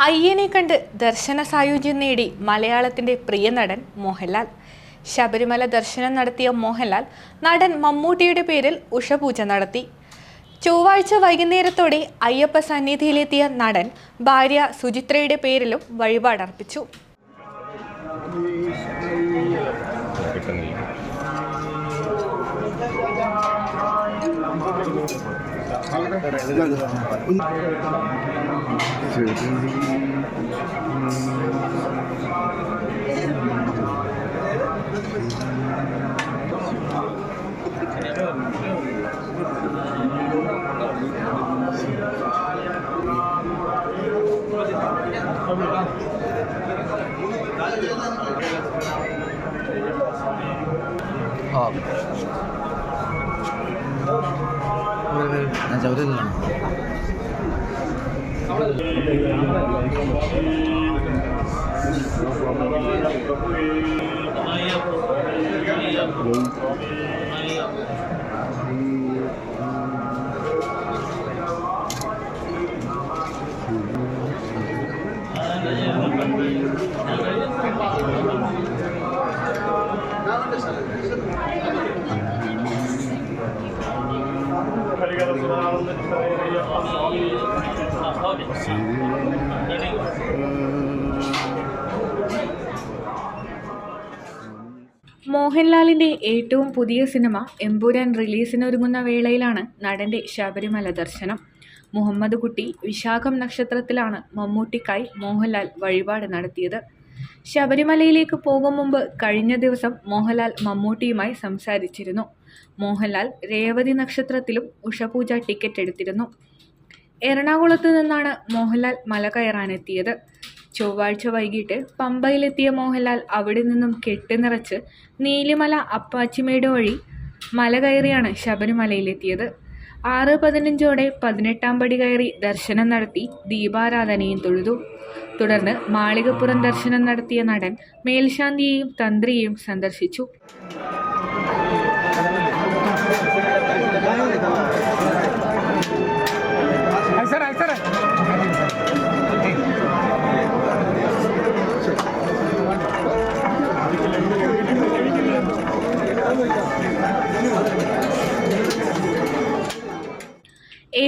അയ്യനെ കണ്ട് ദർശന സായുജ്യം നേടി മലയാളത്തിന്റെ പ്രിയ നടൻ മോഹൻലാൽ. ശബരിമല ദർശനം നടത്തിയ മോഹൻലാൽ നടൻ മമ്മൂട്ടിയുടെ പേരിൽ ഉഷപൂജ നടത്തി. ചൊവ്വാഴ്ച വൈകുന്നേരത്തോടെ അയ്യപ്പ സന്നിധിയിലെത്തിയ നടൻ ഭാര്യ സുചിത്രയുടെ പേരിലും വഴിപാടർപ്പിച്ചു. Nah, jauh dulu. മോഹൻലാലിന്റെ ഏറ്റവും പുതിയ സിനിമ എമ്പുരാൻ റിലീസിനൊരുങ്ങുന്ന വേളയിലാണ് നടന്റെ ശബരിമല ദർശനം. മുഹമ്മദ് കുട്ടി വിശാഖം നക്ഷത്രത്തിലാണ് മമ്മൂട്ടിക്കായി മോഹൻലാൽ വഴിപാട് നടത്തിയത്. ശബരിമലയിലേക്ക് പോകും മുമ്പ് കഴിഞ്ഞ ദിവസം മോഹൻലാൽ മമ്മൂട്ടിയുമായി സംസാരിച്ചിരുന്നു. മോഹൻലാൽ രേവതി നക്ഷത്രത്തിലും ഉഷപൂജ ടിക്കറ്റ് എടുത്തിരുന്നു. എറണാകുളത്ത് നിന്നാണ് മോഹൻലാൽ മല കയറാനെത്തിയത്. ചൊവ്വാഴ്ച വൈകിട്ട് പമ്പയിലെത്തിയ മോഹൻലാൽ അവിടെ നിന്നും കെട്ടുനിറച്ച് നീലിമല അപ്പാച്ചിമേട് വഴി മല കയറിയാണ് ശബരിമലയിലെത്തിയത്. 6:15 18-ാം പടി കയറി ദർശനം നടത്തി ദീപാരാധനയും തൊഴുതു. തുടർന്ന് മാളികപ്പുറം ദർശനം നടത്തിയ നടൻ മേൽശാന്തിയെയും തന്ത്രിയെയും സന്ദർശിച്ചു.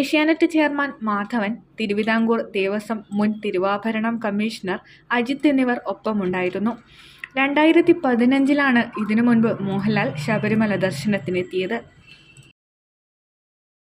ഏഷ്യാനെറ്റ് ചെയർമാൻ മാധവൻ, തിരുവിതാംകൂർ ദേവസ്വം മുൻ തിരുവാഭരണം കമ്മീഷണർ അജിത് എന്നിവർ ഒപ്പമുണ്ടായിരുന്നു. 2015-ലാണ് ഇതിനു മുൻപ് മോഹൻലാൽ ശബരിമല ദർശനത്തിനെത്തിയത്.